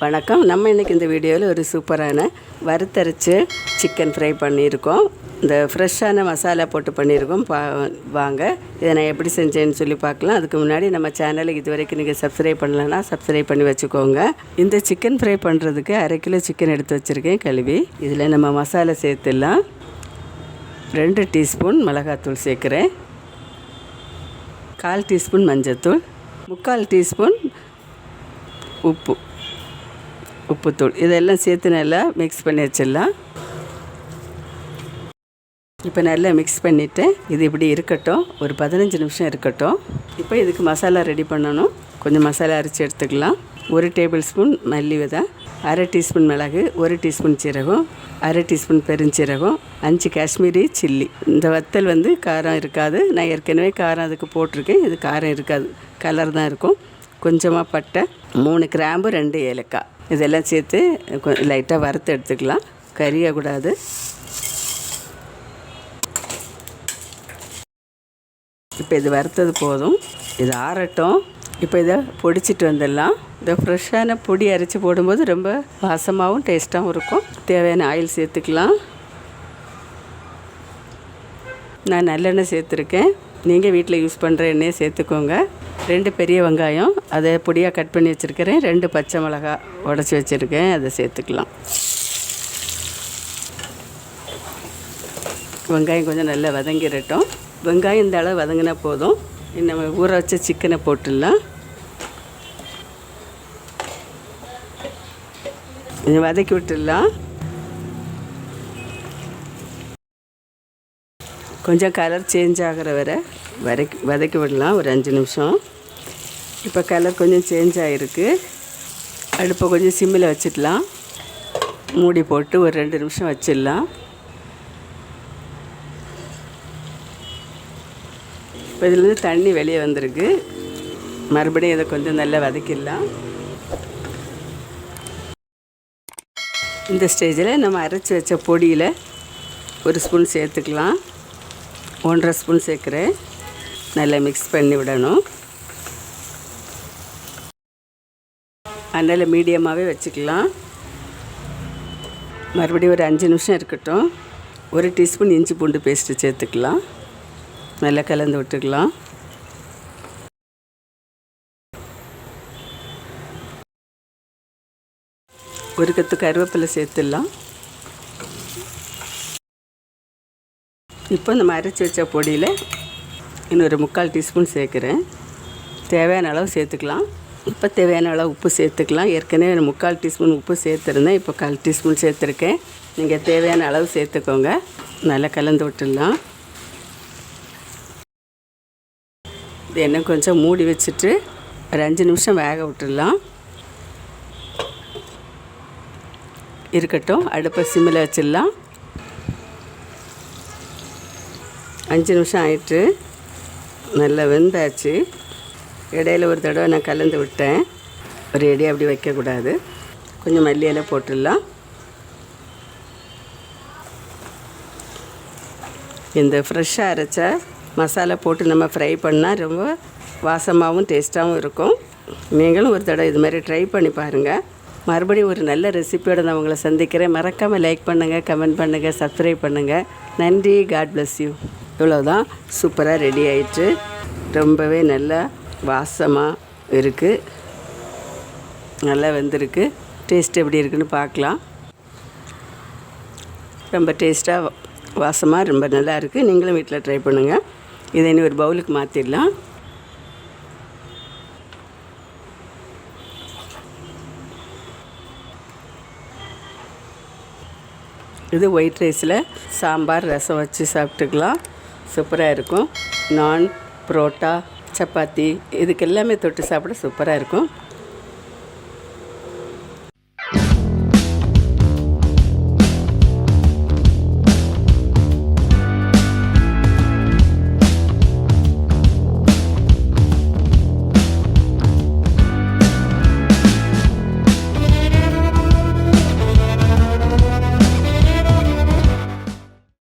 வணக்கம். நம்ம இன்றைக்கி இந்த வீடியோவில் ஒரு சூப்பரான வறுத்தரைச்ச சிக்கன் ஃப்ரை பண்ணியிருக்கோம். இந்த ஃப்ரெஷ்ஷான மசாலா போட்டு பண்ணியிருக்கோம். வாங்க இதை நான் எப்படி செஞ்சேன்னு சொல்லி பார்க்கலாம். அதுக்கு முன்னாடி நம்ம சேனலுக்கு இது வரைக்கும் நீங்கள் சப்ஸ்கிரைப் பண்ணலன்னா சப்ஸ்கிரைப் பண்ணி வச்சுக்கோங்க. இந்த சிக்கன் ஃப்ரை பண்ணுறதுக்கு 1/2 கிலோ சிக்கன் எடுத்து வச்சுருக்கேன் கழுவி. இதில் நம்ம மசாலா சேர்த்துடலாம். 2 டீஸ்பூன் மிளகாத்தூள் சேர்க்குறேன், 1/4 டீஸ்பூன் மஞ்சத்தூள், 3/4 டீஸ்பூன் உப்புத்தூள். இதெல்லாம் சேர்த்து நல்லா மிக்ஸ் பண்ணி வச்சிடலாம். இப்போ நல்லா மிக்ஸ் பண்ணிவிட்டேன். இது இப்படி இருக்கட்டும், ஒரு 15 நிமிஷம் இருக்கட்டும். இப்போ இதுக்கு மசாலா ரெடி பண்ணணும். கொஞ்சம் மசாலா அரைச்சி எடுத்துக்கலாம். 1 டேபிள் ஸ்பூன் மல்லி விதை, 1/2 டீஸ்பூன் மிளகு, 1 டீஸ்பூன் சீரகம், 1/2 டீஸ்பூன் பெருஞ்சீரகம், 5 காஷ்மீரி சில்லி. இந்த வத்தல் காரம் இருக்காது. நான் ஏற்கனவே காரம் அதுக்கு போட்டிருக்கேன். இது காரம் இருக்காது, கலர் தான் இருக்கும். கொஞ்சமாக பட்டை, 3 கிராம்பு, 2 ஏலக்காய். இதெல்லாம் சேர்த்து லைட்டாக வறுத்து எடுத்துக்கலாம். கறியக்கூடாது. இப்போ இது வறுத்தது போதும். இது ஆறட்டும். இப்போ இதை பொடிச்சிட்டு வந்துடலாம். இதை ஃப்ரெஷ்ஷான பொடி அரைச்சி போடும்போது ரொம்ப வாசமாகவும் டேஸ்ட்டாகவும் இருக்கும். தேவையான ஆயில் சேர்த்துக்கலாம். நான் நல்லெண்ணெய் சேர்த்துருக்கேன். நீங்கள் வீட்டில் யூஸ் பண்ணுற எண்ணெயை சேர்த்துக்கோங்க. 2 பெரிய வெங்காயம் அதை பொடியாக கட் பண்ணி வச்சுருக்கிறேன். 2 பச்சை மிளகா உடச்சி வச்சுருக்கேன், அதை சேர்த்துக்கலாம். வெங்காயம் கொஞ்சம் நல்லா வதங்கிடட்டும். வெங்காயம் இந்த அளவு வதங்கினா போதும். நம்ம ஊற வச்ச சிக்கனை போட்டுடலாம். கொஞ்சம் வதக்கி விட்டுடலாம். கொஞ்சம் கலர் சேஞ்ச் ஆகிற வதக்கி விடலாம் ஒரு 5 நிமிஷம். இப்போ கலர் கொஞ்சம் சேஞ்ச் ஆகிருக்கு. அடுப்பை கொஞ்சம் சிம்மில் வச்சிடலாம். மூடி போட்டு ஒரு 2 நிமிஷம் வச்சிடலாம். இப்போ இதுலேருந்து தண்ணி வெளியே வந்திருக்கு. மறுபடியும் இதை கொஞ்சம் நல்லா வதக்கிடலாம். இந்த ஸ்டேஜில் நம்ம அரைச்சி வச்ச பொடியில் 1 ஸ்பூன் சேர்த்துக்கலாம். 1/2 ஸ்பூன் சேர்க்குறேன். நல்லா மிக்ஸ் பண்ணி விடணும். அதனால் மீடியமாகவே வச்சுக்கலாம். மறுபடியும் ஒரு 5 நிமிஷம் இருக்கட்டும். 1 டீஸ்பூன் இஞ்சி பூண்டு பேஸ்ட்டு சேர்த்துக்கலாம். நல்லா கலந்து விட்டுக்கலாம். ஒரு கத்து கருவேப்பிலை சேர்த்துடலாம். இப்போ நம்ம அரைச்சி வச்ச பொடியில் இன்னொரு 3/4 டீஸ்பூன் சேர்க்குறேன். தேவையான அளவு சேர்த்துக்கலாம். இப்போ தேவையான அளவு உப்பு சேர்த்துக்கலாம். ஏற்கனவே 3/4 டீஸ்பூன் உப்பு சேர்த்துருந்தேன். இப்போ 1/4 டீஸ்பூன் சேர்த்துருக்கேன். நீங்கள் தேவையான அளவு சேர்த்துக்கோங்க. நல்லா கலந்து விட்டுடலாம். இது எண்ணெய் கொஞ்சம் மூடி வச்சுட்டு ஒரு 5 நிமிஷம் வேக விட்டுடலாம். இருக்கட்டும். அடுப்பை சிம்மில் வச்சிடலாம். 5 நிமிஷம் ஆயிட்டு நல்லா வெந்தாச்சு. இடையில ஒரு தடவை நான் கலந்து விட்டேன். ஒரு இடையே அப்படி வைக்கக்கூடாது. கொஞ்சம் மல்லியெல்லாம் போட்டுடலாம். இந்த ஃப்ரெஷ்ஷாக அரைச்ச மசாலா போட்டு நம்ம ஃப்ரை பண்ணால் ரொம்ப வாசமாகவும் டேஸ்ட்டாகவும் இருக்கும். நீங்களும் ஒரு தடவை இது மாதிரி ட்ரை பண்ணி பாருங்கள். மறுபடியும் ஒரு நல்ல ரெசிபியோடு நான் உங்களை சந்திக்கிறேன். மறக்காமல் லைக் பண்ணுங்கள், கமெண்ட் பண்ணுங்கள், சப்ஸ்கிரைப் பண்ணுங்கள். நன்றி. God bless you. இவ்வளோதான். சூப்பராக ரெடி ஆயிடுச்சு. ரொம்பவே நல்லா வாசமாக இருக்குது. நல்லா வெந்திருக்கு. டேஸ்ட் எப்படி இருக்குன்னு பார்க்கலாம். ரொம்ப டேஸ்ட்டாக வாசமாக ரொம்ப நல்லா இருக்குது. நீங்களும் வீட்டில் ட்ரை பண்ணுங்கள். இதை இனி ஒரு பவுலுக்கு மாற்றிடலாம். இது ஒயிட் ரைஸில் சாம்பார், ரசம் வச்சு சாப்பிட்டுக்கலாம். சூப்பராக இருக்கும். நான், புரோட்டா, சப்பாத்தி இதுக்கு எல்லாமே தொட்டு சாப்பிட சூப்பராக இருக்கும்.